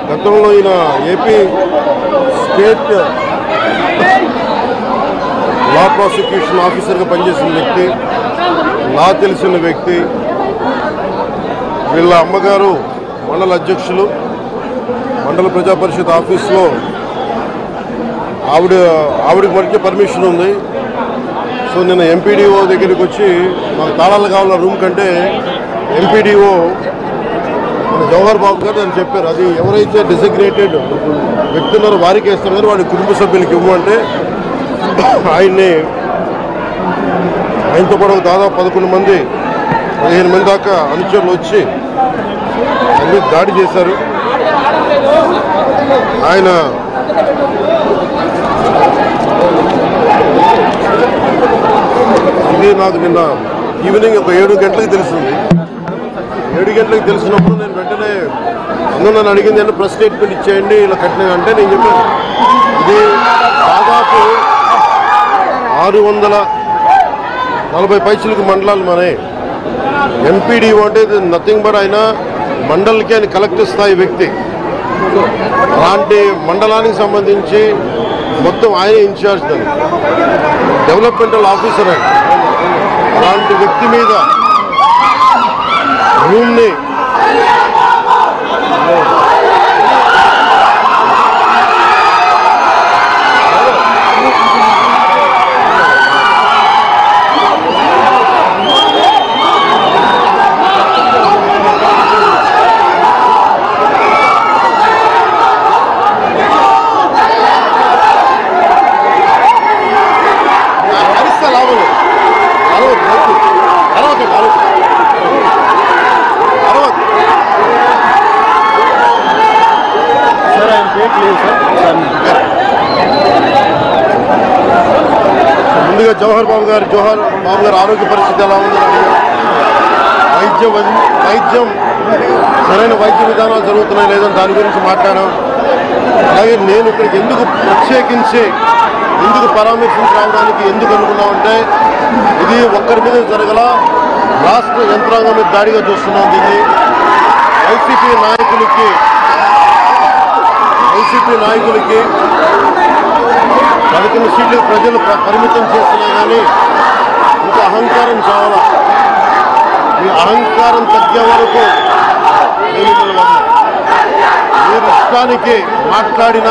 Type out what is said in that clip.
గతంలో ఈయన AP state లా prosecution ఆఫీసర్గా పనిచేసిన వ్యక్తి, లా తెలిసిన వ్యక్తి. వీళ్ళ అమ్మగారు మండల అధ్యక్షులు, మండల ప్రజా పరిషత్ ఆఫీస్లో ఆవిడకి మరికే పర్మిషన్ ఉంది. సో నిన్న ఎంపీడీఓ దగ్గరికి వచ్చి మాకు తాళాలు కావాల రూమ్ కంటే ఎంపీడీఓ మన జవహర్ బాబు గారు అని చెప్పారు. అది ఎవరైతే డిసిగ్నేటెడ్ వ్యక్తి ఉన్నారో వారికి వేస్తారు కానీ వాడి కుటుంబ సభ్యులకి ఇవ్వమంటే ఆయనతో పాటు దాదాపు 11 మంది 15 మంది దాకా అనుచరులు వచ్చి ఆయన మీద దాడి చేశారు. ఆయన ఇది నాకు నిన్న ఈవినింగ్ ఒక 7 గంటలకు తెలిసింది. 7 గంటలకు తెలిసినప్పుడు నేను వెంటనే నన్ను అడిగింది అంటే ప్రెస్ స్టేట్మెంట్ ఇచ్చేయండి ఇలా కట్టిన అంటే నేను చెప్పాను ఇది దాదాపు 640 పైసలకు మండలాలు మనే. ఎంపీడీఓ అంటే నథింగ్ బట్ ఆయన మండలికి ఆయన కలెక్టర్ స్థాయి వ్యక్తి. అలాంటి మండలానికి సంబంధించి మొత్తం ఆయన ఇన్ఛార్జ్ దాన్ని డెవలప్మెంటల్ ఆఫీసర్ ఆయన. అలాంటి వ్యక్తి మీద రూమ్ని ముందుగా జవహర్ బాబు గారు ఆరోగ్య పరిస్థితి ఎలా ఉందని అడిగారు. వైద్యం సరైన వైద్య విధానాలు జరుగుతున్నాయి లేదని దాని గురించి మాట్లాడాం. అలాగే నేను ఇక్కడికి ఎందుకు ప్రత్యేకించి పరామర్శించి రావడానికి ఎందుకు అనుకున్నామంటే ఇది ఒక్కరి మీద జరగల, రాష్ట్ర యంత్రాంగం మీద దాడిగా చూస్తున్నాం. దీన్ని వైసీపీ నాయకులకి 11 సీట్లు ప్రజలు పరిమితం చేస్తున్నా కానీ ఇంకా అహంకారం చావాలా. ఈ అహంకారం తగ్గే వరకు మీరు ఇష్టానికి మాట్లాడిన